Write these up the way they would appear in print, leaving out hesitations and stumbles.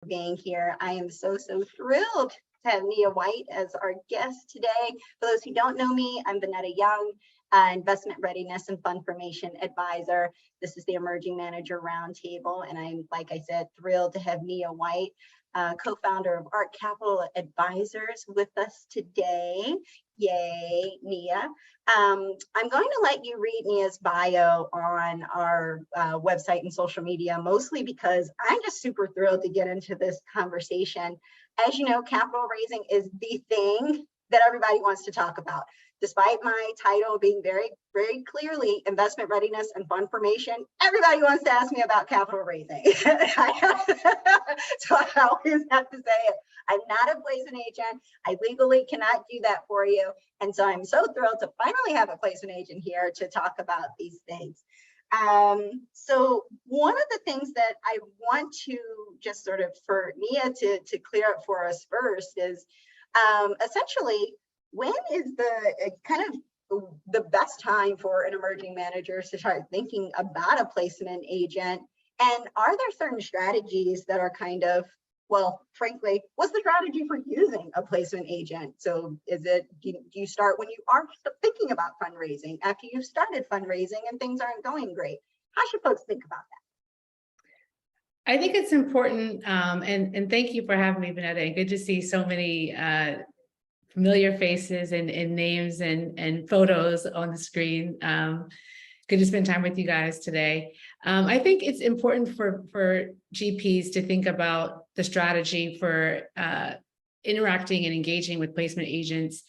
being here. I am so thrilled to have Nia White as our guest today. For those who don't know me, I'm Vonetta Young, Investment Readiness and Fund Formation Advisor. This is the Emerging Manager Roundtable, and I'm, like I said, thrilled to have Nia White, co-founder of Art Capital Advisors, with us today. Yay, Nia. I'm going to let you read Nia's bio on our website and social media, mostly because I'm just super thrilled to get into this conversation. As you know, capital raising is the thing that everybody wants to talk about. Despite my title being very clearly investment readiness and fund formation, everybody wants to ask me about capital raising. So I always have to say it. I'm not a placement agent. I legally cannot do that for you. And so I'm so thrilled to finally have a placement agent here to talk about these things. So one of the things that I want to just sort of for Nia to clear up for us first is essentially, when is the kind of the best time for an emerging manager to start thinking about a placement agent? And are there certain strategies that are kind of, well, frankly, what's the strategy for using a placement agent? So is it, do you start when you are thinking about fundraising, after you've started fundraising and things aren't going great? How should folks think about that? I think it's important, and thank you for having me, Vonetta. And good to see so many familiar faces and names and photos on the screen. Good to spend time with you guys today. I think it's important for GPs to think about the strategy for interacting and engaging with placement agents,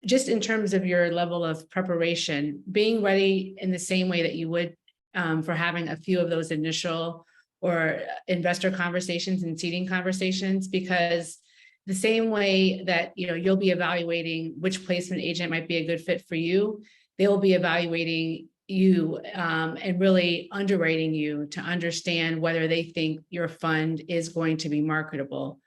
just in terms of your level of preparation, being ready in the same way that you would for having a few of those initial or investor conversations and seeding conversations, because the same way that you'll be evaluating which placement agent might be a good fit for you, they will be evaluating you and really underwriting you to understand whether they think your fund is going to be marketable.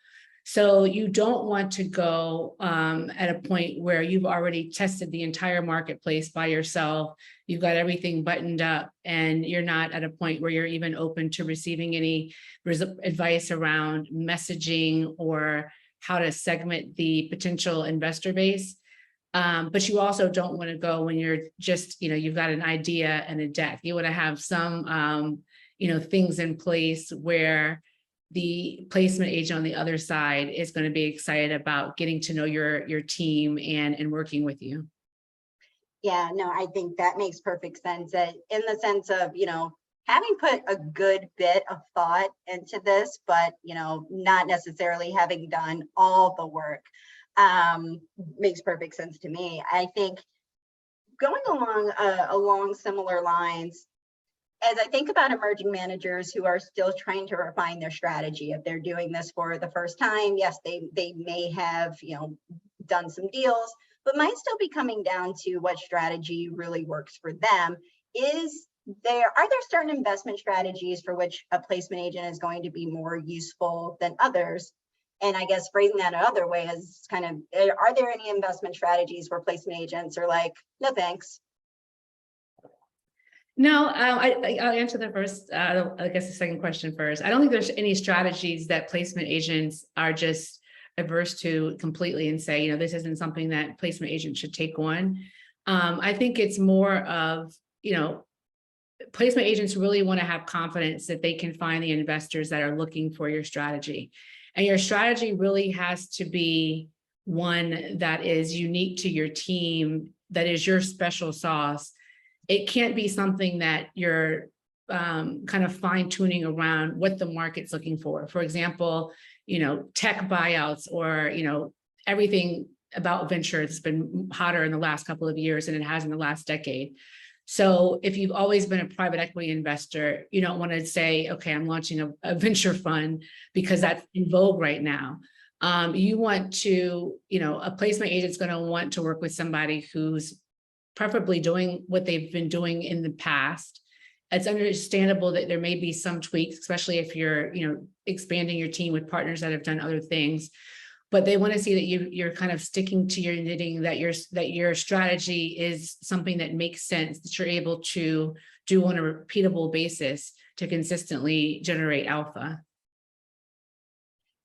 So you don't want to go at a point where you've already tested the entire marketplace by yourself. You've got everything buttoned up and you're not at a point where you're even open to receiving any advice around messaging or how to segment the potential investor base. But you also don't want to go when you're just, you've got an idea and a deck. You want to have some, things in place where the placement agent on the other side is going to be excited about getting to know your team and working with you. Yeah, no, I think that makes perfect sense. In the sense of, having put a good bit of thought into this, but, not necessarily having done all the work, makes perfect sense to me. I think going along similar lines, as I think about emerging managers who are still trying to refine their strategy, if they're doing this for the first time, yes, they may have, done some deals, but might still be coming down to what strategy really works for them. Are there certain investment strategies for which a placement agent is going to be more useful than others? And I guess phrasing that another way is kind of, are there any investment strategies where placement agents are like, no thanks? No, I'll answer the first, I guess the second question first. I don't think there's any strategies that placement agents are just averse to completely and say, this isn't something that placement agents should take on. I think it's more of, placement agents really want to have confidence that they can find the investors that are looking for your strategy. And your strategy really has to be one that is unique to your team, that is your special sauce. It can't be something that you're kind of fine tuning around what the market's looking for. For example, tech buyouts or, everything about venture has been hotter in the last couple of years than it has in the last decade. So if you've always been a private equity investor, you don't want to say, okay, I'm launching a venture fund because that's in vogue right now. You want to, a placement agent's going to want to work with somebody who's preferably doing what they've been doing in the past. It's understandable that there may be some tweaks, especially if you're, expanding your team with partners that have done other things. But they want to see that you're kind of sticking to your knitting, that your strategy is something that makes sense, that you're able to do on a repeatable basis to consistently generate alpha.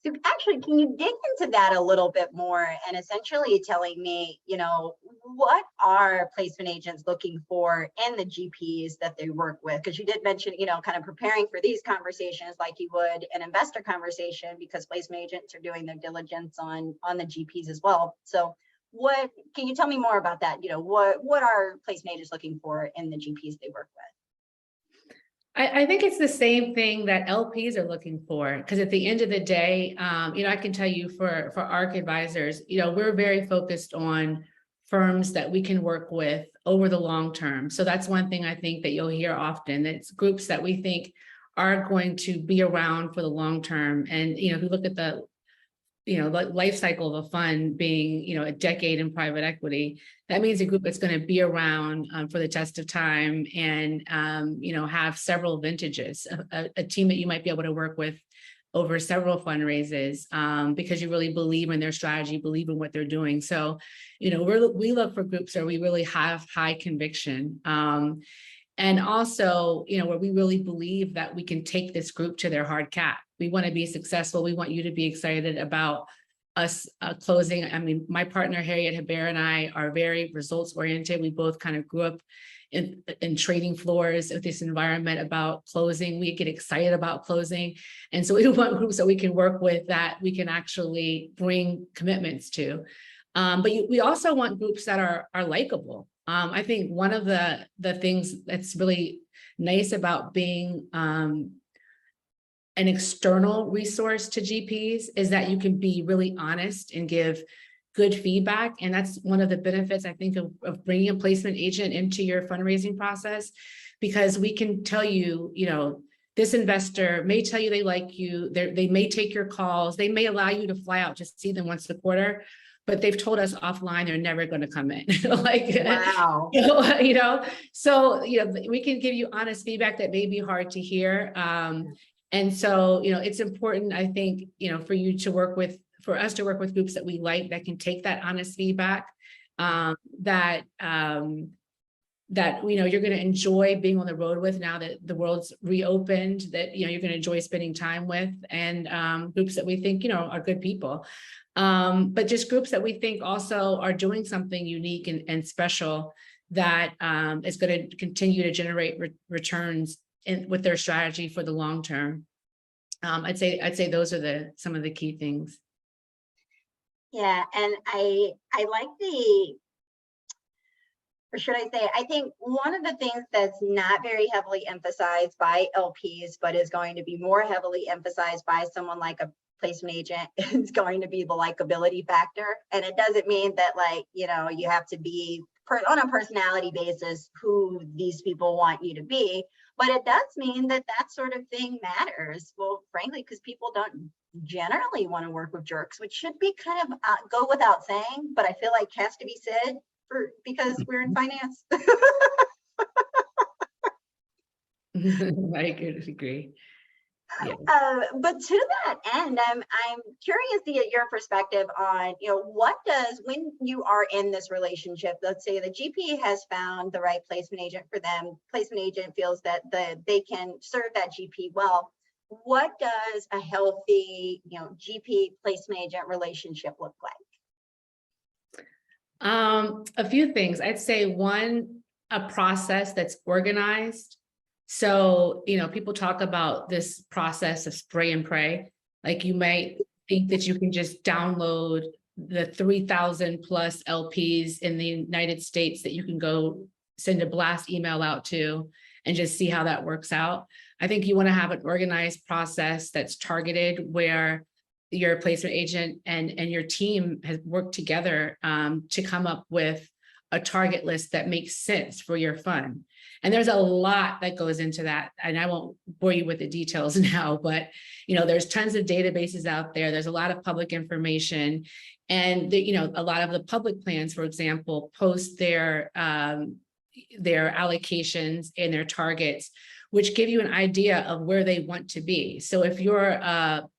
So actually, can you dig into that a little bit more and essentially telling me, what are placement agents looking for in the GPs that they work with? Because you did mention, kind of preparing for these conversations like you would an investor conversation, because placement agents are doing their diligence on the GPs as well. So what can you tell me more about that? What are placement agents looking for in the GPs they work with? I think it's the same thing that LPs are looking for, because at the end of the day, I can tell you for ARC advisors, we're very focused on firms that we can work with over the long term. So that's one thing I think that you'll hear often. It's groups that we think are going to be around for the long term. And, if you look at the life cycle of a fund being, a decade in private equity, that means a group that's going to be around for the test of time and, have several vintages, a team that you might be able to work with over several fundraisers because you really believe in their strategy, believe in what they're doing. So, we look for groups where we really have high conviction. And also, where we really believe that we can take this group to their hard cap. We want to be successful. We want you to be excited about us closing. I mean, my partner, Harriet Haber, and I are very results oriented. We both kind of grew up in trading floors of this environment about closing. We get excited about closing. And so we want groups that we can work with that we can actually bring commitments to. But we also want groups that are likable. I think one of the things that's really nice about being an external resource to GPs is that you can be really honest and give good feedback. And that's one of the benefits, I think, of bringing a placement agent into your fundraising process, because we can tell you, this investor may tell you they like you, they may take your calls, they may allow you to fly out to see them once a quarter, but they've told us offline they're never going to come in. Wow. So we can give you honest feedback that may be hard to hear. And so, it's important, I think, for us to work with groups that we like, that can take that honest feedback, that you're going to enjoy being on the road with now that the world's reopened, that, you're going to enjoy spending time with, and groups that we think, are good people. But just groups that we think also are doing something unique and special that is going to continue to generate returns with their strategy for the long term. I'd say those are some of the key things. Yeah, and I like or should I say, I think one of the things that's not very heavily emphasized by LPs, but is going to be more heavily emphasized by someone like a placement agent, is going to be the likability factor. And it doesn't mean that, you have to be on a personality basis who these people want you to be, but it does mean that sort of thing matters. Well, frankly, because people don't generally want to work with jerks, which should be kind of go without saying, but I feel like has to be said because we're in finance. I agree. Yeah. But to that end, I'm curious to get your perspective on, when you are in this relationship, let's say the GP has found the right placement agent for them, placement agent feels that they can serve that GP well. What does a healthy, GP placement agent relationship look like? A few things. I'd say one, a process that's organized. So, people talk about this process of spray and pray. Like, you might think that you can just download the 3,000 plus LPs in the United States that you can go send a blast email out to and just see how that works out. I think you want to have an organized process that's targeted, where your placement agent and your team has worked together to come up with a target list that makes sense for your fund. And there's a lot that goes into that. And I won't bore you with the details now, but there's tons of databases out there. There's a lot of public information. And a lot of the public plans, for example, post their allocations and their targets, which give you an idea of where they want to be. So if you're a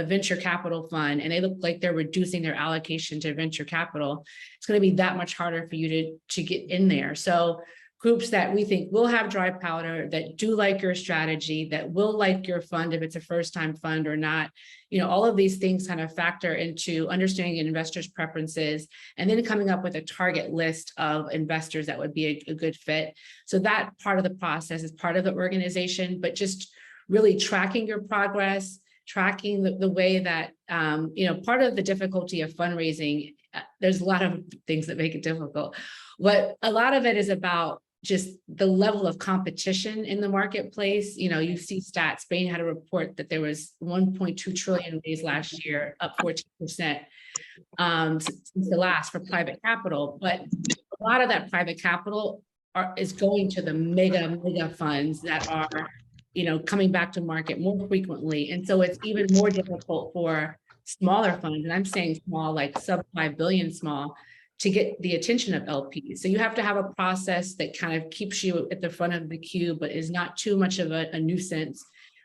venture capital fund and they look like they're reducing their allocation to venture capital, it's going to be that much harder for you to get in there. So groups that we think will have dry powder, that do like your strategy, that will like your fund if it's a first-time fund or not. You know, all of these things kind of factor into understanding an investor's preferences and then coming up with a target list of investors that would be a good fit. So that part of the process is part of the organization, but just really tracking your progress, tracking the way that, you know, part of the difficulty of fundraising, there's a lot of things that make it difficult, but a lot of it is about just the level of competition in the marketplace. You know, you see stats. Bain had a report that there was 1.2 trillion raised last year, up 14% since the last for private capital. But a lot of that private capital is going to the mega funds that are, you know, coming back to market more frequently. And so it's even more difficult for smaller funds, and I'm saying small, like sub 5 billion small, to get the attention of LPs. So you have to have a process that kind of keeps you at the front of the queue, but is not too much of a nuisance,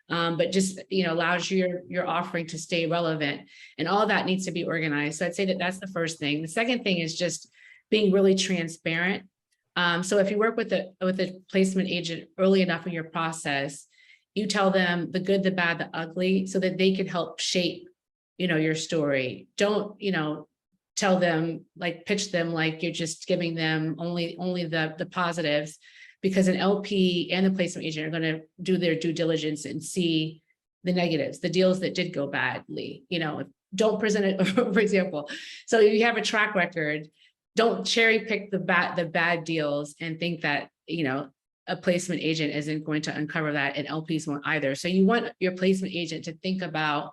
but just, you know, allows your offering to stay relevant. And all that needs to be organized. So I'd say that that's the first thing. The second thing is just being really transparent. So if you work with a placement agent early enough in your process, you tell them the good, the bad, the ugly, so that they can help shape, you know, your story. Don't, you know, tell them, like, pitch them like you're just giving them only the positives, because an LP and the placement agent are going to do their due diligence and see the negatives, the deals that did go badly. You know, don't present it, for example. So you have a track record. Don't cherry pick the bad deals and think that, you know, a placement agent isn't going to uncover that, and LPs won't either. So you want your placement agent to think about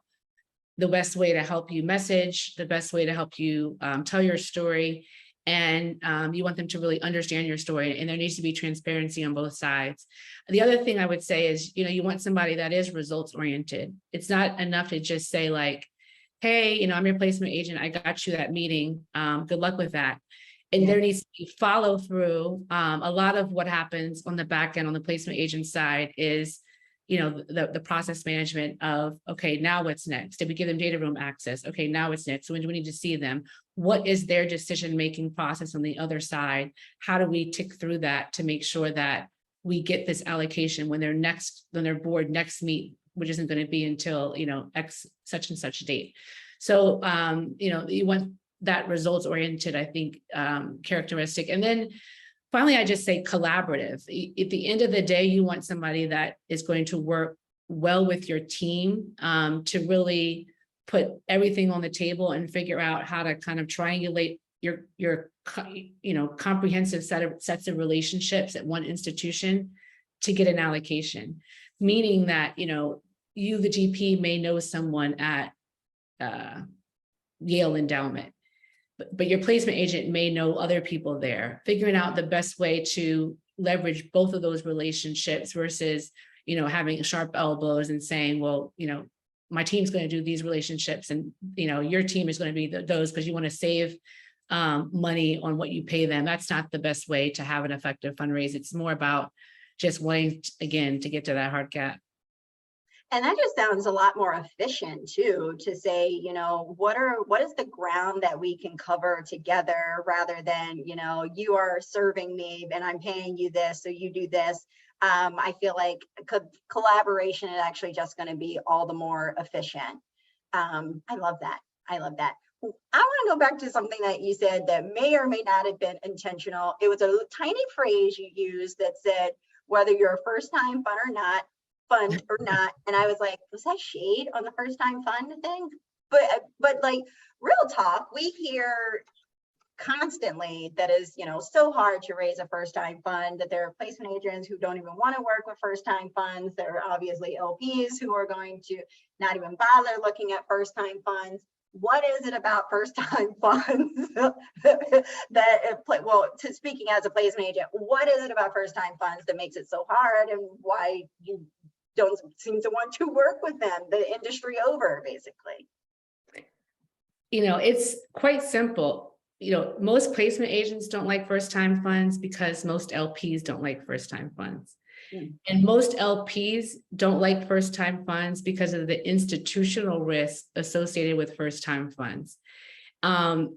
the best way to help you message, the best way to help you tell your story. And you want them to really understand your story, and there needs to be transparency on both sides. The other thing I would say is, you know, you want somebody that is results oriented. It's not enough to just say like, hey, you know, I'm your placement agent, I got you that meeting, good luck with that. And there needs to be follow through. A lot of what happens on the back end on the placement agent side is, you know, the process management of, okay, now what's next? Did we give them data room access? Okay, now what's next? When do we need to see them? What is their decision-making process on the other side? How do we tick through that to make sure that we get this allocation when their board next meet, which isn't going to be until, you know, X such and such date. So, you know, you want that results oriented, I think, characteristic. And then finally, I just say collaborative. At the end of the day, you want somebody that is going to work well with your team, to really put everything on the table and figure out how to kind of triangulate your you know, comprehensive sets of relationships at one institution to get an allocation. Meaning that, you know, you, the GP, may know someone at Yale Endowment, but your placement agent may know other people there. Figuring out the best way to leverage both of those relationships versus, you know, having sharp elbows and saying, well, you know, my team's going to do these relationships, and, you know, your team is going to be those because you want to save money on what you pay them. That's not the best way to have an effective fundraise. It's more about just wanting, again, to get to that hard cap. And that just sounds a lot more efficient too, to say, you know, what is the ground that we can cover together, rather than, you know, you are serving me and I'm paying you this, so you do this. I feel like collaboration is actually just going to be all the more efficient. I love that. I love that. I want to go back to something that you said that may or may not have been intentional. It was a tiny phrase you used that said, whether you're a first-time fund or not, and I was like, was that shade on the first-time fund thing? But like, real talk, we hear constantly that is, you know, so hard to raise a first-time fund, that there are placement agents who don't even want to work with first-time funds. There are obviously LPs who are going to not even bother looking at first-time funds. What is it about first-time funds speaking as a placement agent, what is it about first-time funds that makes it so hard, and why you don't seem to want to work with them the industry over, basically? You know, it's quite simple. You know, most placement agents don't like first-time funds because most LPs don't like first-time funds. And most LPs don't like first-time funds because of the institutional risk associated with first-time funds. And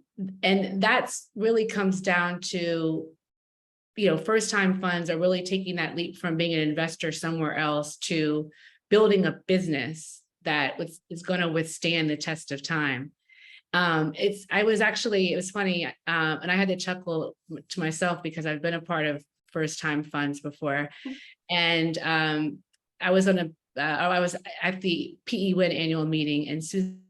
that's really comes down to, first-time funds are really taking that leap from being an investor somewhere else to building a business that is going to withstand the test of time. It was funny, and I had to chuckle to myself because I've been a part of first-time funds before. And I was at the PE Win annual meeting, and Susan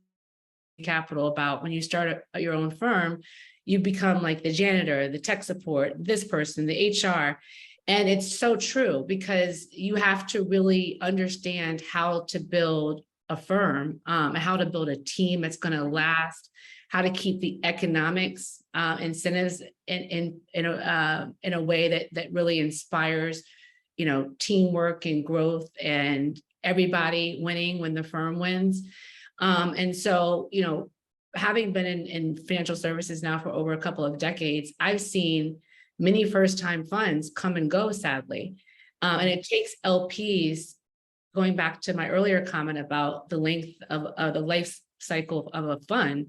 Capital about when you start your own firm, you become like the janitor, the tech support, this person, the HR. And it's so true, because you have to really understand how to build a firm, how to build a team that's going to last, how to keep the economics, incentives in a way that really inspires, teamwork and growth and everybody winning when the firm wins. And so, having been in financial services now for over a couple of decades, I've seen many first-time funds come and go, sadly. And it takes LPs, going back to my earlier comment about the length of the life cycle of a fund,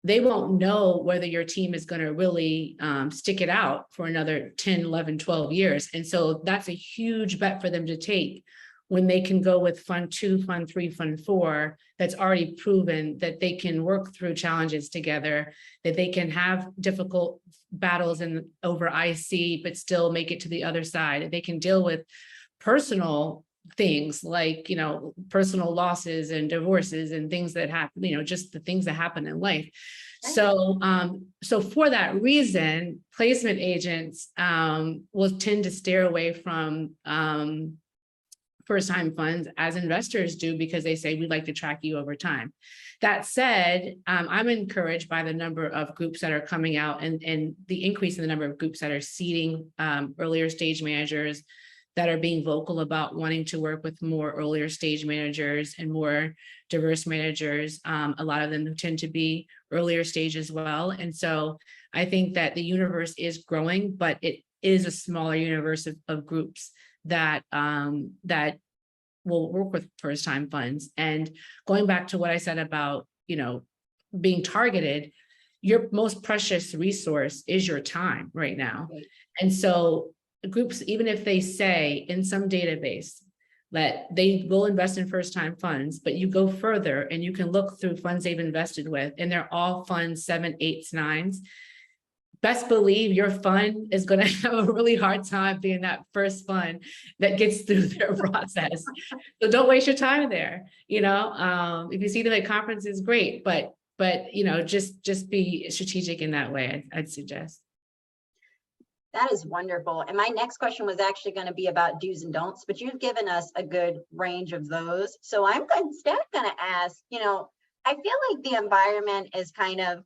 they won't know whether your team is going to really stick it out for another 10, 11, 12 years. And so that's a huge bet for them to take when they can go with fund 2, fund 3, fund 4, that's already proven that they can work through challenges together, that they can have difficult battles over IC, but still make it to the other side. That they can deal with personal things like, personal losses and divorces and things that happen, just the things that happen in life. So, so for that reason, placement agents will tend to steer away from first-time funds, as investors do, because they say, we'd like to track you over time. That said, I'm encouraged by the number of groups that are coming out and the increase in the number of groups that are seeding earlier stage managers, that are being vocal about wanting to work with more earlier stage managers and more diverse managers. A lot of them tend to be earlier stage as well. And so I think that the universe is growing, but it is a smaller universe of groups that that will work with first-time funds. And going back to what I said about, being targeted, your most precious resource is your time right now. Right. And so groups, even if they say in some database that they will invest in first-time funds, but you go further and you can look through funds they've invested with, and they're all funds 7, 8s, 9s, best believe your fund is going to have a really hard time being that first fund that gets through their process. So don't waste your time there. If you see them at conferences, great, but just be strategic in that way. I'd suggest. That is wonderful. And my next question was actually going to be about do's and don'ts, but you've given us a good range of those. So I'm instead going to ask, I feel like the environment is kind of,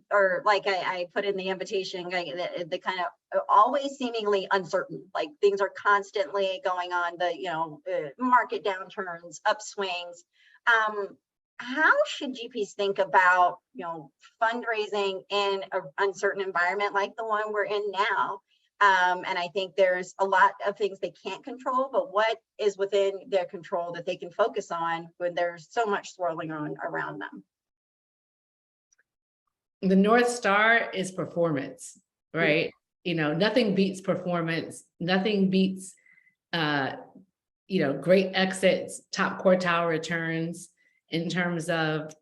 or like I put in the invitation, the kind of always seemingly uncertain, like things are constantly going on, the market downturns, upswings. How should GPs think about, fundraising in an uncertain environment like the one we're in now? And I think there's a lot of things they can't control, but what is within their control that they can focus on when there's so much swirling on around them? The North Star is performance, right? Nothing beats performance. Nothing beats, great exits, top quartile returns in terms of,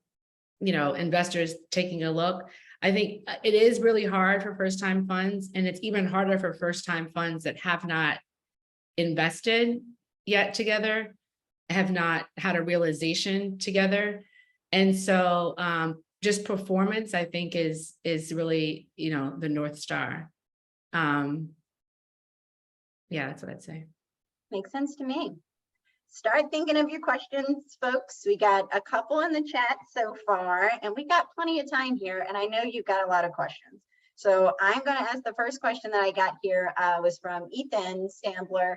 investors taking a look. I think it is really hard for first-time funds, and it's even harder for first-time funds that have not invested yet together, have not had a realization together. And so, just performance, I think, is really, the North Star. Yeah, that's what I'd say. Makes sense to me. Start thinking of your questions, folks. We got a couple in the chat so far, and we got plenty of time here, and I know you've got a lot of questions. So I'm going to ask the first question that I got here was from Ethan Stambler.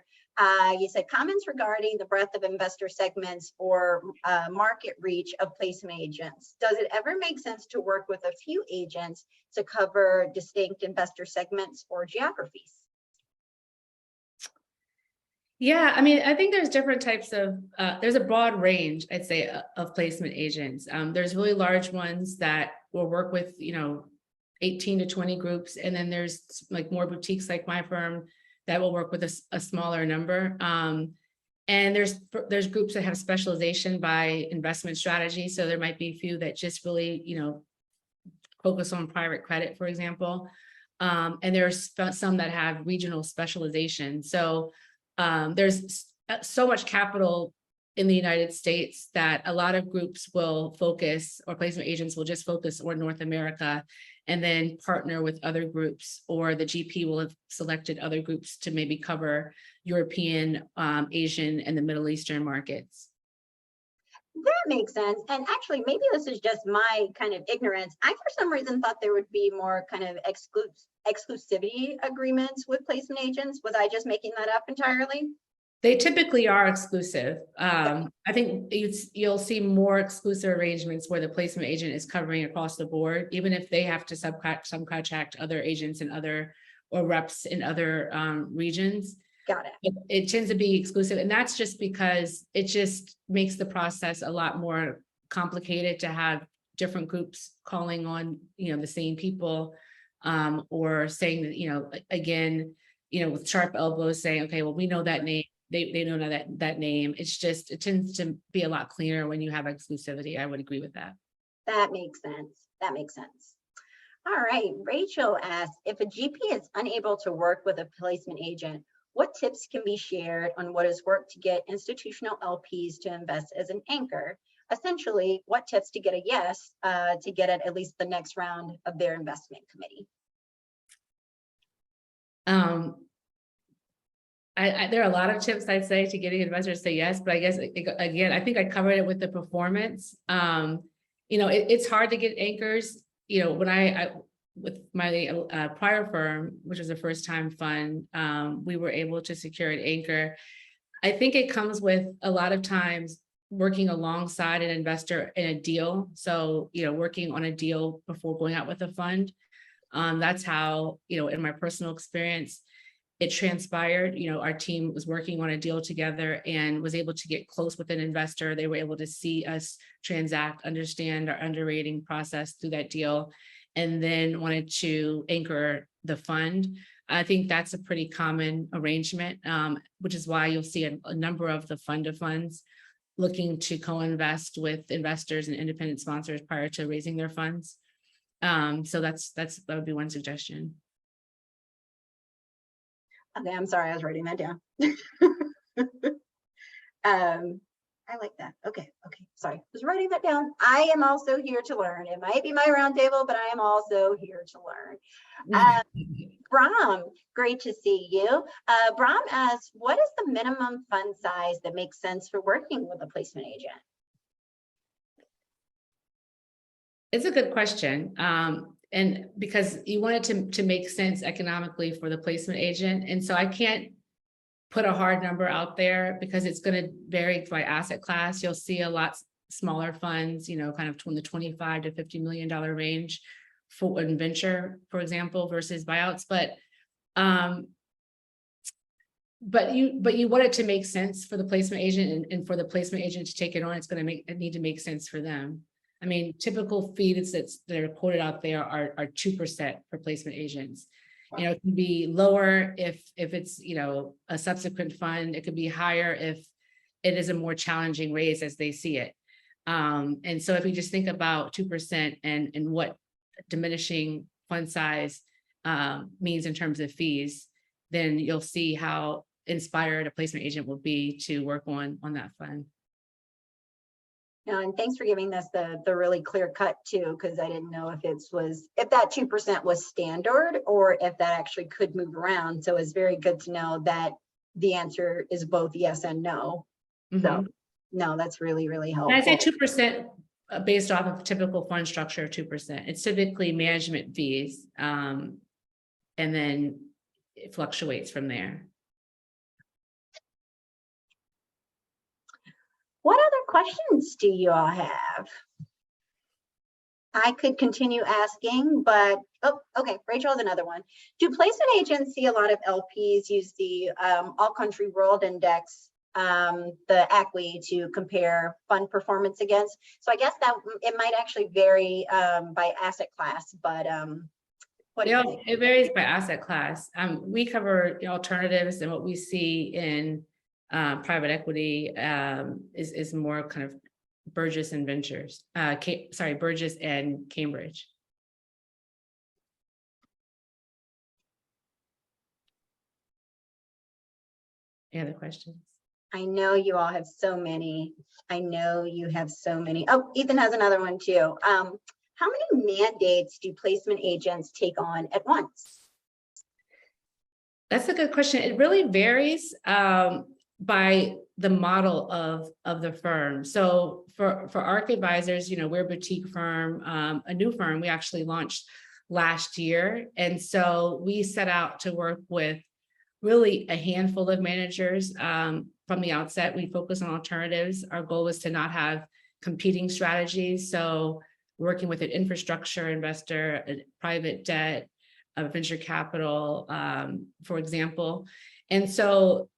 You said comments regarding the breadth of investor segments or market reach of placement agents. Does it ever make sense to work with a few agents to cover distinct investor segments or geographies? Yeah, I think there's different types of, there's a broad range, I'd say, of placement agents. There's really large ones that will work with, 18 to 20 groups. And then there's like more boutiques like my firm that will work with a smaller number. And there's groups that have specialization by investment strategy. So there might be a few that just really, focus on private credit, for example. And there's some that have regional specialization. So there's so much capital in the United States that a lot of groups will focus, or placement agents will just focus on North America and then partner with other groups, or the GP will have selected other groups to maybe cover European, Asian, and the Middle Eastern markets. That makes sense. And actually, maybe this is just my kind of ignorance. I, for some reason, thought there would be more kind of exclusivity agreements with placement agents. Was I just making that up entirely? They typically are exclusive. I think you'll see more exclusive arrangements where the placement agent is covering across the board, even if they have to subcontract other agents and or reps in other regions. Got it. It tends to be exclusive, and that's just because it just makes the process a lot more complicated to have different groups calling on, the same people, or saying that, again, with sharp elbows saying, okay, well, we know that name. They know that name. It tends to be a lot cleaner when you have exclusivity. I would agree with that. That makes sense. All right. Rachel asks, if a GP is unable to work with a placement agent, what tips can be shared on what has worked to get institutional LPs to invest as an anchor? Essentially, what tips to get a yes to get at least the next round of their investment committee? There are a lot of tips I'd say to getting investors to say yes, but I guess again, I think I covered it with the performance. It's hard to get anchors. When I with my prior firm, which was a first-time fund, we were able to secure an anchor. I think it comes with a lot of times working alongside an investor in a deal. So, working on a deal before going out with a fund. That's how, in my personal experience, it transpired. Our team was working on a deal together and was able to get close with an investor. They were able to see us transact, understand our underwriting process through that deal, and then wanted to anchor the fund. I think that's a pretty common arrangement, which is why you'll see a number of the fund of funds looking to co-invest with investors and independent sponsors prior to raising their funds. So that would be one suggestion. Okay, I'm sorry, I was writing that down. I like that. Okay, sorry, I was writing that down. I am also here to learn. It might be my roundtable, but I am also here to learn. Brahm, great to see you. Brahm asks, what is the minimum fund size that makes sense for working with a placement agent? It's a good question. And because you want it to make sense economically for the placement agent. And so I can't put a hard number out there because it's going to vary by asset class. You'll see a lot smaller funds, kind of in the $25 to $50 million range for in venture, for example, versus buyouts. But you want it to make sense for the placement agent, and for the placement agent to take it on, it's going to need to make sense for them. I mean, typical fees that are quoted out there are 2% for placement agents. It can be lower if it's, a subsequent fund. It could be higher if it is a more challenging raise as they see it. And so if you just think about 2% and what diminishing fund size means in terms of fees, then you'll see how inspired a placement agent will be to work on that fund. And thanks for giving us the really clear cut too, because I didn't know if that 2% was standard or if that actually could move around. So it's very good to know that the answer is both yes and no. Mm-hmm. So no, that's really, really helpful. And I say 2% based off of typical fund structure of 2%. It's typically management fees, and then it fluctuates from there. What other questions do you all have? I could continue asking, but, okay, Rachel has another one. Do placement agents see a lot of LPs use the All Country World Index, the ACWI, to compare fund performance against? So I guess that it might actually vary by asset class, but What do you think? It varies by asset class. We cover alternatives, and what we see in private equity is more kind of Burgess and Ventures. Burgess and Cambridge. Any other questions? I know you all have so many. I know you have so many. Oh, Ethan has another one too. How many mandates do placement agents take on at once? That's a good question. It really varies by the model of the firm. So for ARC Advisors, we're a boutique firm, a new firm we actually launched last year. And so we set out to work with really a handful of managers. From the outset, we focus on alternatives. Our goal was to not have competing strategies. So working with an infrastructure investor, a private debt, a venture capital, for example. And so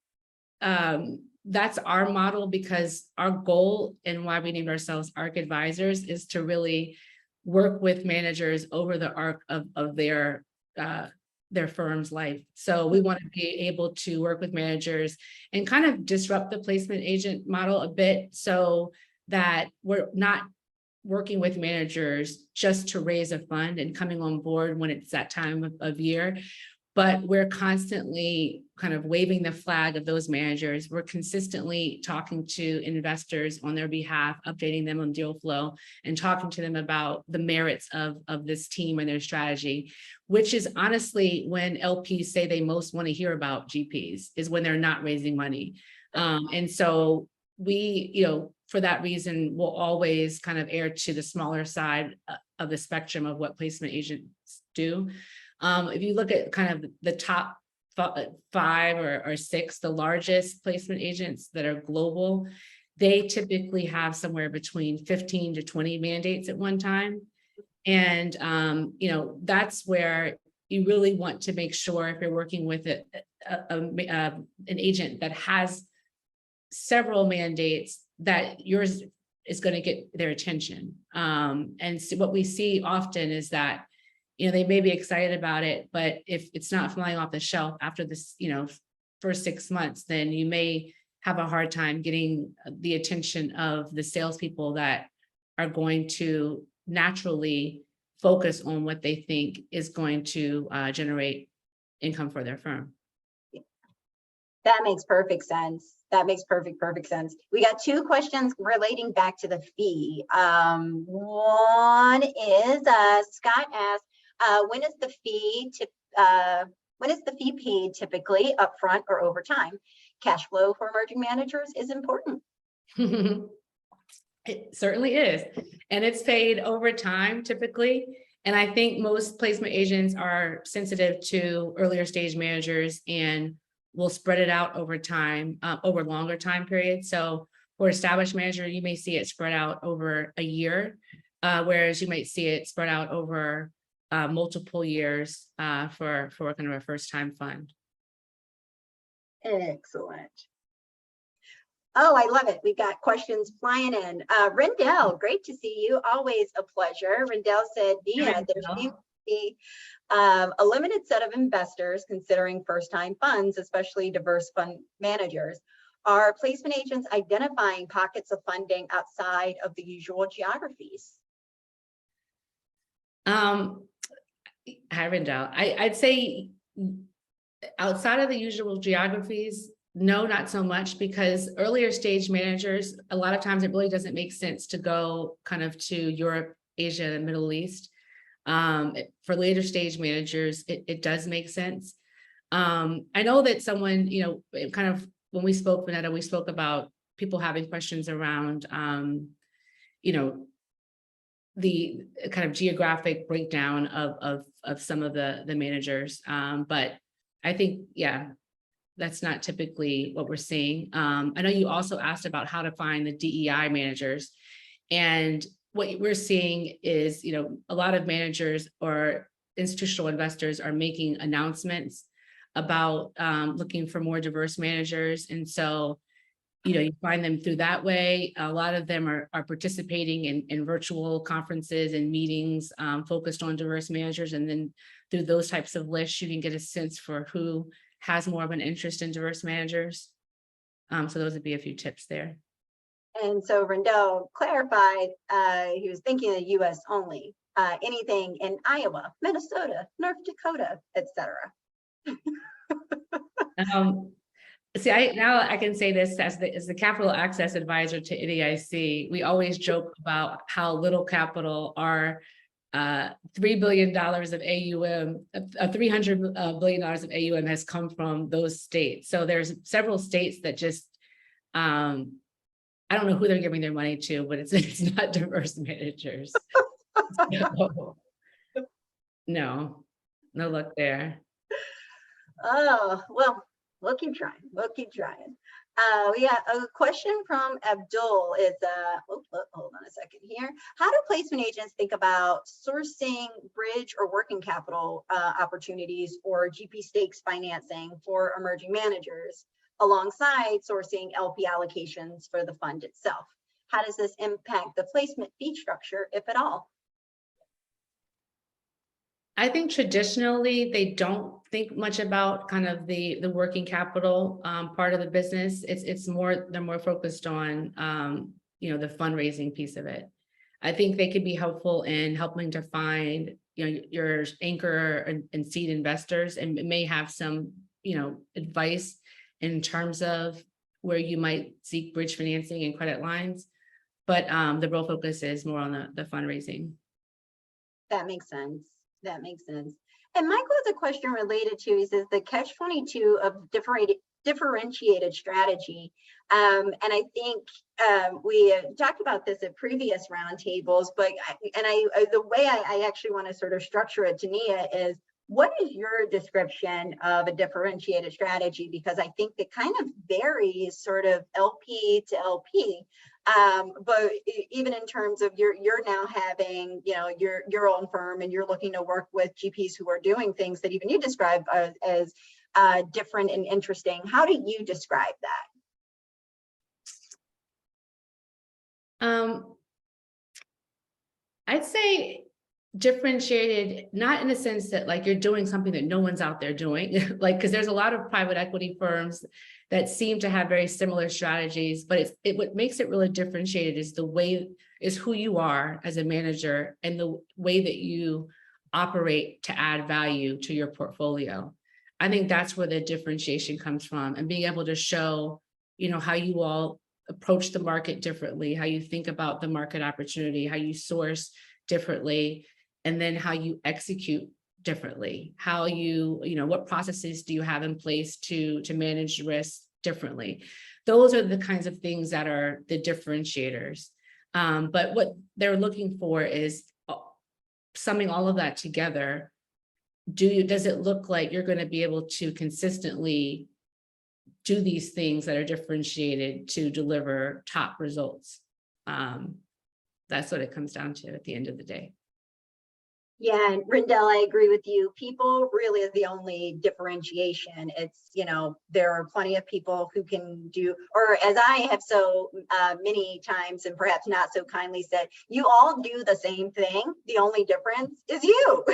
that's our model, because our goal and why we named ourselves ARC Advisors is to really work with managers over the arc of their firm's life. So we want to be able to work with managers and kind of disrupt the placement agent model a bit, so that we're not working with managers just to raise a fund and coming on board when it's that time of year, but we're constantly kind of waving the flag of those managers. We're consistently talking to investors on their behalf, updating them on deal flow, and talking to them about the merits of this team and their strategy, which is honestly when LPs say they most want to hear about GPs, is when they're not raising money. And so we, for that reason, will always kind of err to the smaller side of the spectrum of what placement agents do. If you look at kind of the top 5 or 6, the largest placement agents that are global, they typically have somewhere between 15 to 20 mandates at one time. And, that's where you really want to make sure, if you're working with an agent that has several mandates, that yours is going to get their attention. And so what we see often is that they may be excited about it, but if it's not flying off the shelf after this, first 6 months, then you may have a hard time getting the attention of the salespeople that are going to naturally focus on what they think is going to generate income for their firm. That makes perfect sense. That makes perfect sense. We got 2 questions relating back to the fee. One is Scott asked, when is the fee paid typically, upfront or over time? Cash flow for emerging managers is important. It certainly is, and it's paid over time typically. And I think most placement agents are sensitive to earlier stage managers and will spread it out over time, over longer time periods. So for established manager, you may see it spread out over a year, whereas you might see it spread out over multiple years for kind of a first time fund. Excellent. Oh, I love it. We've got questions flying in. Rendell, great to see you. Always a pleasure. Rendell said, Nia, there seems to be a limited set of investors considering first-time funds, especially diverse fund managers. Are placement agents identifying pockets of funding outside of the usual geographies? Hi, Rendell. I'd say outside of the usual geographies, no, not so much, because earlier stage managers, a lot of times it really doesn't make sense to go kind of to Europe, Asia, and Middle East. For later stage managers, it does make sense. I know that someone, kind of when we spoke, Vonetta, we spoke about people having questions around, the kind of geographic breakdown of some of the managers. But I think, yeah, that's not typically what we're seeing. I know you also asked about how to find the DEI managers, and what we're seeing is, a lot of managers or institutional investors are making announcements about looking for more diverse managers. And so you find them through that way. A lot of them are participating in virtual conferences and meetings focused on diverse managers. And then through those types of lists, you can get a sense for who has more of an interest in diverse managers. So those would be a few tips there. And so Rendell clarified, he was thinking of the US only, anything in Iowa, Minnesota, North Dakota, etc. See, now I can say this as the capital access advisor to NAIC. We always joke about how little capital our $3 billion of AUM, $300 billion of AUM has come from those states. So there's several states that just, I don't know who they're giving their money to, but it's not diverse managers. No luck there. Oh, well, we'll keep trying. We'll keep trying. Yeah, a question from Abdul is, hold on a second here. How do placement agents think about sourcing bridge or working capital opportunities or GP stakes financing for emerging managers alongside sourcing LP allocations for the fund itself? How does this impact the placement fee structure, if at all? I think traditionally they don't think much about kind of the working capital part of the business. They're more focused on the fundraising piece of it. I think they could be helpful in helping to find your anchor and seed investors, and may have some advice in terms of where you might seek bridge financing and credit lines, but the real focus is more on the fundraising. That makes sense. That makes sense. And Michael has a question related to, he says, the catch-22 of differentiated strategy. And I think we talked about this at previous roundtables, but the way I actually want to sort of structure it to Nia is, what is your description of a differentiated strategy? Because I think it kind of varies sort of LP to LP. But even in terms of you're now having, your own firm, and you're looking to work with GPs who are doing things that even you describe as different and interesting. How do you describe that? I'd say differentiated, not in the sense that like you're doing something that no one's out there doing, like, because there's a lot of private equity firms that seem to have very similar strategies, but what makes it really differentiated is who you are as a manager and the way that you operate to add value to your portfolio. I think that's where the differentiation comes from, and being able to show, how you all approach the market differently, how you think about the market opportunity, how you source differently, and then how you execute differently, how what processes do you have in place to manage risk differently. Those are the kinds of things that are the differentiators. But what they're looking for is summing all of that together. Does it look like you're going to be able to consistently do these things that are differentiated to deliver top results? That's what it comes down to at the end of the day. Yeah, and Rendell, I agree with you. People really is the only differentiation. It's, there are plenty of people who can do, or as I have so many times and perhaps not so kindly said, you all do the same thing. The only difference is you.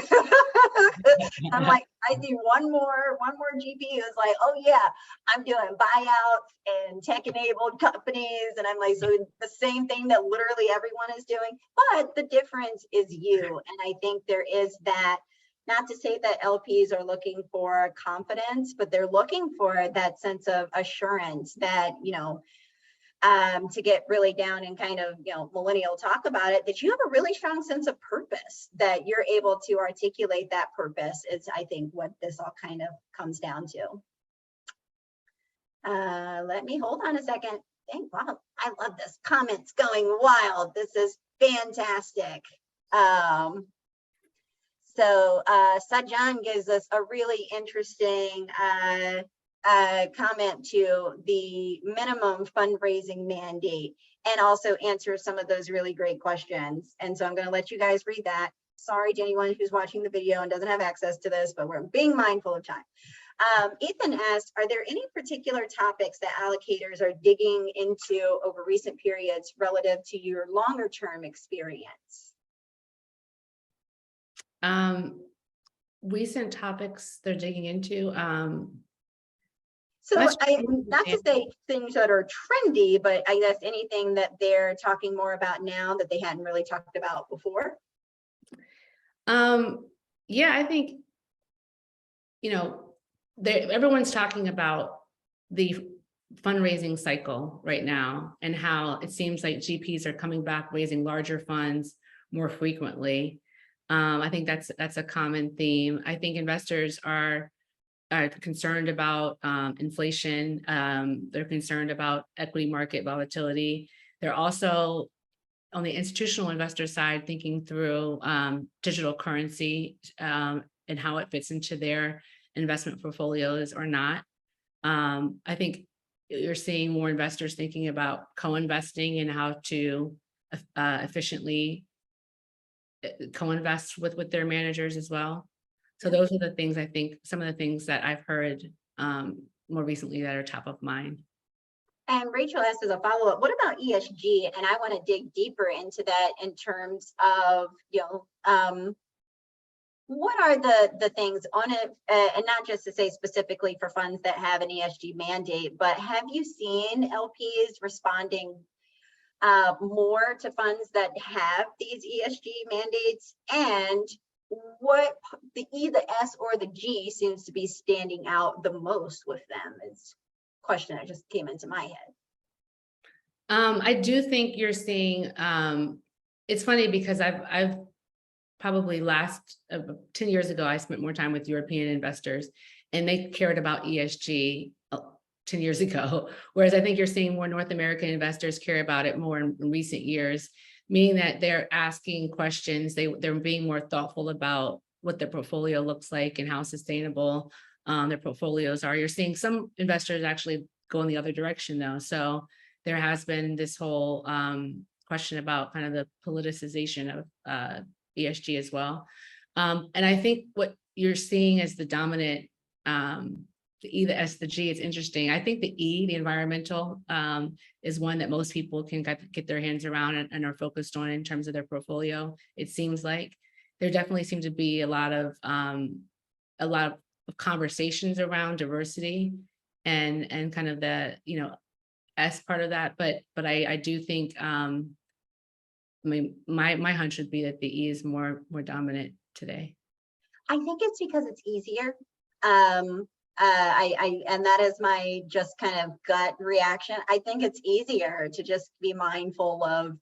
I'm like, I see one more GP who's like, oh yeah, I'm doing buyouts and tech-enabled companies. And I'm like, so the same thing that literally everyone is doing, but the difference is you. And I think there is that, not to say that LPs are looking for confidence, but they're looking for that sense of assurance that, to get really down and kind of, millennial talk about it, that you have a really strong sense of purpose, that you're able to articulate that purpose is, I think, what this all kind of comes down to. Let me hold on a second. Wow, I love this. Comments going wild. This is fantastic. So Sajan gives us a really interesting comment to the minimum fundraising mandate, and also answer some of those really great questions. And so I'm going to let you guys read that. Sorry to anyone who's watching the video and doesn't have access to this, but we're being mindful of time. Ethan asked, are there any particular topics that allocators are digging into over recent periods relative to your longer term experience? Recent topics they're digging into. So not to say things that are trendy, but I guess anything that they're talking more about now that they hadn't really talked about before. Yeah, I think, everyone's talking about the fundraising cycle right now and how it seems like GPs are coming back raising larger funds more frequently. I think that's a common theme. I think investors are concerned about inflation. They're concerned about equity market volatility. They're also, on the institutional investor side, thinking through digital currency and how it fits into their investment portfolios or not. I think you're seeing more investors thinking about co-investing and how to efficiently co-invest with their managers as well. So those are the things, I think, some of the things that I've heard more recently that are top of mind. And Rachel asked as a follow-up, what about ESG? And I want to dig deeper into that in terms of, what are the things on it, and not just to say specifically for funds that have an ESG mandate, but have you seen LPs responding more to funds that have these ESG mandates? And what the E, the S, or the G seems to be standing out the most with them is a question that just came into my head. I do think you're seeing, it's funny because I've probably 10 years ago, I spent more time with European investors and they cared about ESG 10 years ago. Whereas I think you're seeing more North American investors care about it more in recent years, meaning that they're asking questions, they're being more thoughtful about what their portfolio looks like and how sustainable their portfolios are. You're seeing some investors actually go in the other direction though. So there has been this whole question about kind of the politicization of ESG as well. And I think what you're seeing as the dominant, the E, the S, the G, it's interesting. I think the E, the environmental, is one that most people can get their hands around and are focused on in terms of their portfolio. It seems like there definitely seem to be a lot of conversations around diversity and kind of the, S part of that. But I do think, my hunch would be that the E is more dominant today. I think it's because it's easier. And that is my just kind of gut reaction. I think it's easier to just be mindful of,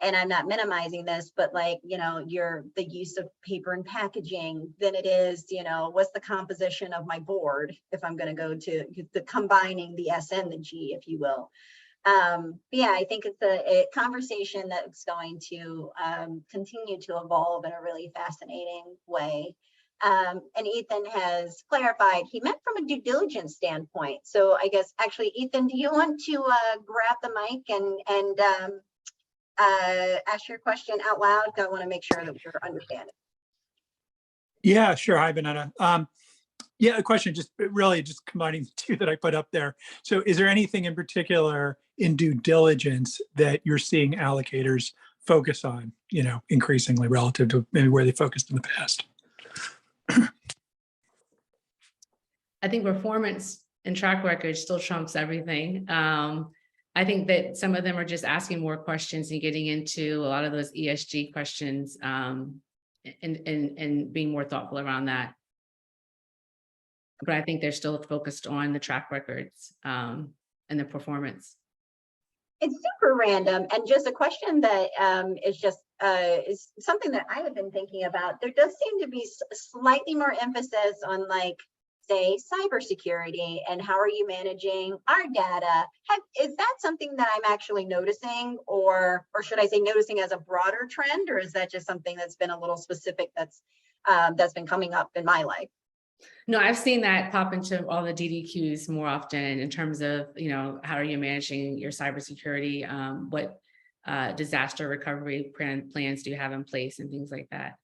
and I'm not minimizing this, but like, the use of paper and packaging than it is, what's the composition of my board if I'm going to go to the combining the S and the G, if you will. Yeah, I think it's a conversation that's going to continue to evolve in a really fascinating way. And Ethan has clarified he meant from a due diligence standpoint. So I guess actually, Ethan, do you want to grab the mic and ask your question out loud? I want to make sure that we're understanding. Yeah, sure. Hi, Vonetta. Yeah, a question, just combining the two that I put up there. So is there anything in particular in due diligence that you're seeing allocators focus on, increasingly relative to maybe where they focused in the past? I think performance and track record still trumps everything. I think that some of them are just asking more questions and getting into a lot of those ESG questions and being more thoughtful around that. But I think they're still focused on the track records and the performance. It's super random and just a question that is something that I have been thinking about. There does seem to be slightly more emphasis on say cybersecurity and how are you managing our data? Is that something that I'm actually noticing, or should I say noticing as a broader trend, or is that just something that's been a little specific that's been coming up in my life? No, I've seen that pop into all the DDQs more often in terms of, how are you managing your cybersecurity? What disaster recovery plans do you have in place and things like that?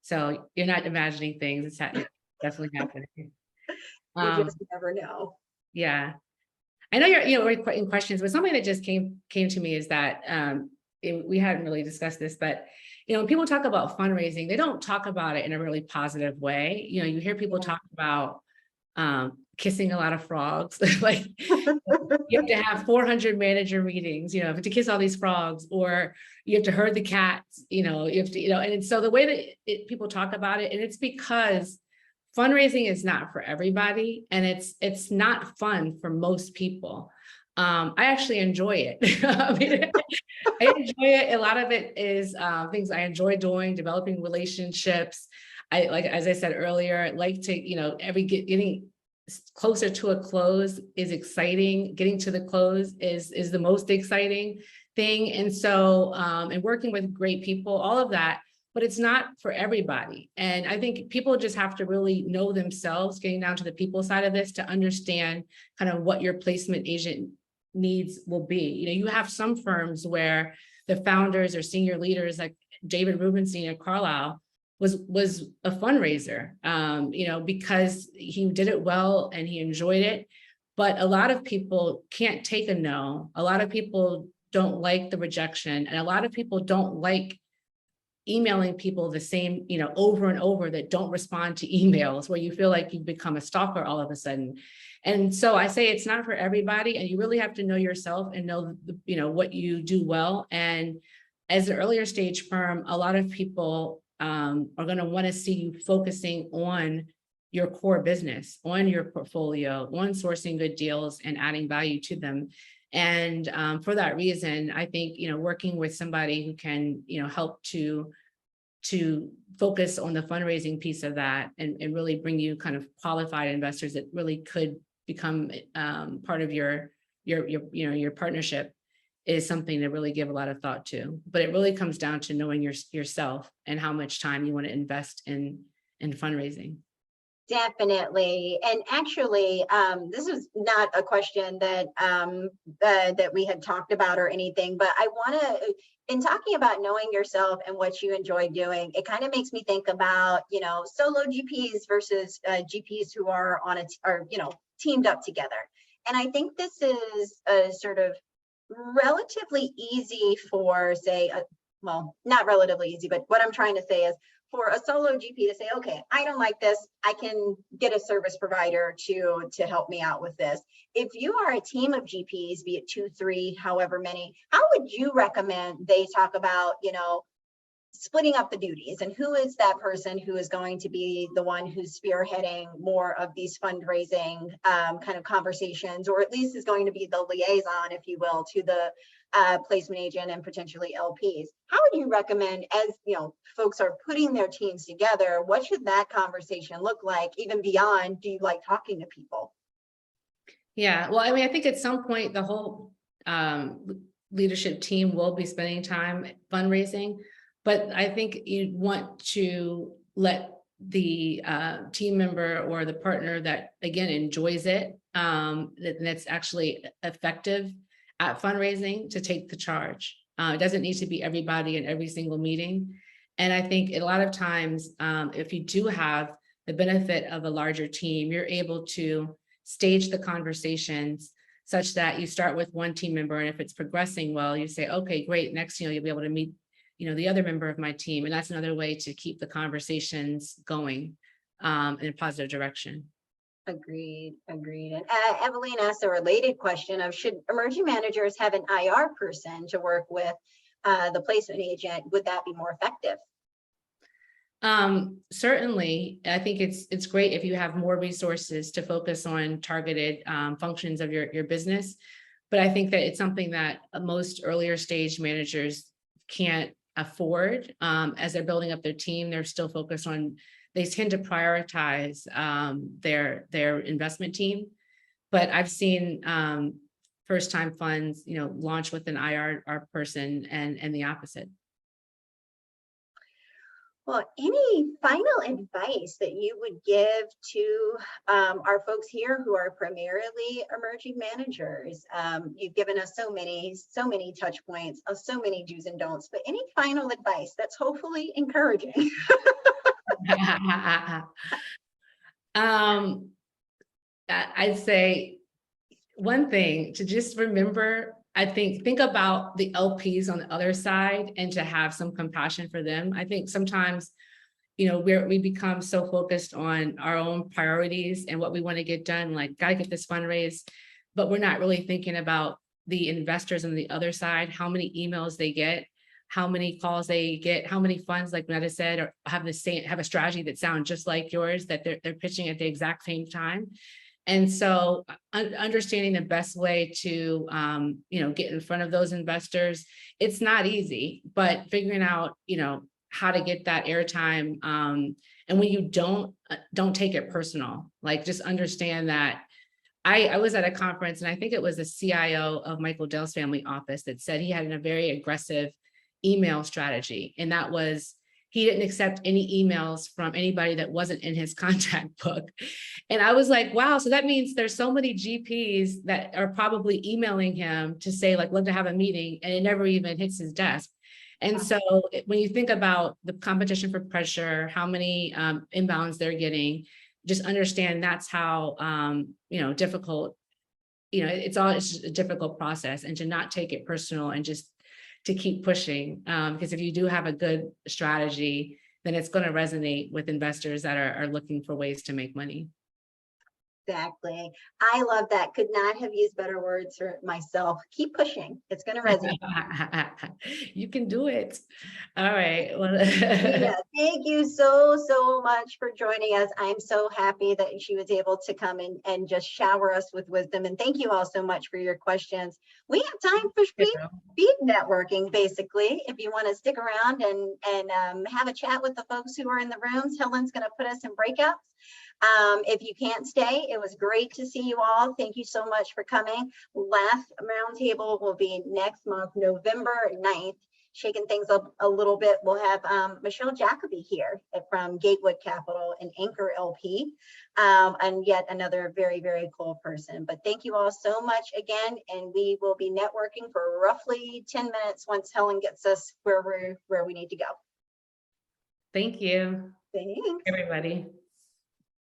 So you're not imagining things, it's definitely happening. You just never know. Yeah. I know we're in questions, but something that just came to me is that we hadn't really discussed this, but when people talk about fundraising, they don't talk about it in a really positive way. You hear people talk about kissing a lot of frogs, like you have to have 400 manager meetings, to kiss all these frogs, or you have to herd the cats, you have to, and so the way that people talk about it, and it's because fundraising is not for everybody, and it's not fun for most people. I actually enjoy it. I enjoy it. A lot of it is things I enjoy doing, developing relationships. As I said earlier, I like to, getting closer to a close is exciting. Getting to the close is the most exciting thing. And so, and working with great people, all of that, but it's not for everybody. And I think people just have to really know themselves, getting down to the people side of this, to understand kind of what your placement agent needs will be. You have some firms where the founders or senior leaders like David Rubenstein at Carlisle was a fundraiser, because he did it well and he enjoyed it. But a lot of people can't take a no. A lot of people don't like the rejection, and a lot of people don't like emailing people the same, over and over, that don't respond to emails, where you feel like you've become a stalker all of a sudden. And so I say it's not for everybody, and you really have to know yourself and know, what you do well. And as an earlier stage firm, a lot of people are going to want to see you focusing on your core business, on your portfolio, on sourcing good deals and adding value to them. And for that reason, I think, working with somebody who can, help to focus on the fundraising piece of that, and really bring you kind of qualified investors that really could become part of your partnership, is something to really give a lot of thought to. But it really comes down to knowing yourself and how much time you want to invest in fundraising. Definitely. And actually, this is not a question that that we had talked about or anything, but I want to, in talking about knowing yourself and what you enjoy doing, it kind of makes me think about, solo GPs versus GPs who are teamed up together. And I think this is a sort of relatively easy for, say, well, not relatively easy, but what I'm trying to say is, for a solo GP to say, okay, I don't like this, I can get a service provider to help me out with this. If you are a team of GPs, be it 2, 3, however many, how would you recommend they talk about, splitting up the duties, and who is that person who is going to be the one who's spearheading more of these fundraising kind of conversations, or at least is going to be the liaison, if you will, to the placement agent and potentially LPs? How would you recommend, as folks are putting their teams together, what should that conversation look like, even beyond, do you like talking to people? Yeah, well, I mean, I think at some point the whole leadership team will be spending time fundraising, but I think you want to let the team member or the partner that, again, enjoys it, that's actually effective at fundraising, to take the charge. It doesn't need to be everybody in every single meeting. And I think a lot of times, if you do have the benefit of a larger team, you're able to stage the conversations such that you start with one team member, and if it's progressing well, you say, okay, great, next, you'll be able to meet, the other member of my team. And that's another way to keep the conversations going in a positive direction. Agreed. And Evelyn asked a related question of, should emerging managers have an IR person to work with the placement agent? Would that be more effective? Certainly. I think it's great if you have more resources to focus on targeted functions of your business. But I think that it's something that most earlier stage managers can't afford. As they're building up their team, they're still focused on, they tend to prioritize their investment team. But I've seen first-time funds, launch with an IR person, and the opposite. Well, any final advice that you would give to our folks here who are primarily emerging managers? You've given us so many touch points of so many do's and don'ts, but any final advice that's hopefully encouraging? I'd say one thing to just remember, I think about the LPs on the other side and to have some compassion for them. I think sometimes, you know, we become so focused on our own priorities and what we want to get done, like gotta get this fundraise, but we're not really thinking about the investors on the other side, how many emails they get, how many calls they get, how many funds, like Vonetta said, or have a strategy that sounds just like yours, that they're pitching at the exact same time. And so understanding the best way to, you know, get in front of those investors, it's not easy, but figuring out, you know, how to get that airtime. And when you don't take it personal, like just understand that I was at a conference and I think it was the CIO of Michael Dell's family office that said he had a very aggressive email strategy. And that was, he didn't accept any emails from anybody that wasn't in his contact book. And I was like, wow, so that means there's so many GPs that are probably emailing him to say, like, love to have a meeting, and it never even hits his desk. And so when you think about the competition for pressure, how many inbounds they're getting, just understand that's how, you know, difficult, you know, it's just a difficult process, and to not take it personal and just to keep pushing. Because if you do have a good strategy, then it's going to resonate with investors that are looking for ways to make money. Exactly. I love that. Could not have used better words for myself. Keep pushing. It's going to resonate. You can do it. All right. Well, Nia, thank you so much for joining us. I'm so happy that she was able to come in and just shower us with wisdom. And thank you all so much for your questions. We have time for speed networking, basically. If you want to stick around and have a chat with the folks who are in the rooms, Helen's going to put us in breakouts. If you can't stay, it was great to see you all. Thank you so much for coming. Last roundtable will be next month, November 9th. Shaking things up a little bit, we'll have Michelle Jacoby here from Gatewood Capital and Anchor LP, and yet another very, very cool person. But thank you all so much again, and we will be networking for roughly 10 minutes once Helen gets us where we need to go. Thank you. Thanks. Everybody.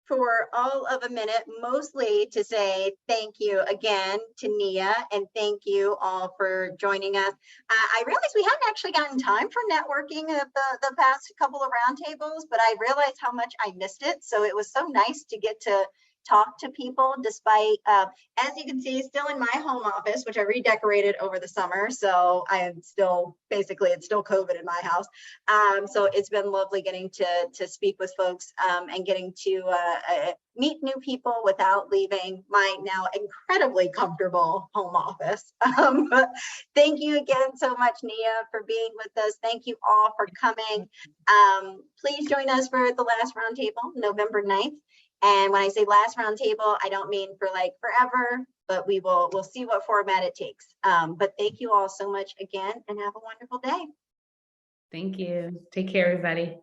For all of a minute, mostly to say thank you again to Nia, and thank you all for joining us. I realized we haven't actually gotten time for networking at the past couple of roundtables, but I realized how much I missed it. So it was so nice to get to talk to people despite, as you can see, still in my home office, which I redecorated over the summer. So I am still, basically, it's still COVID in my house. So it's been lovely getting to speak with folks and getting to meet new people without leaving my now incredibly comfortable home office. Thank you again so much, Nia, for being with us. Thank you all for coming. Please join us for the last roundtable, November 9th. And when I say last roundtable, I don't mean for like forever, but we'll see what format it takes. But thank you all so much again, and have a wonderful day. Thank you. Take care, everybody.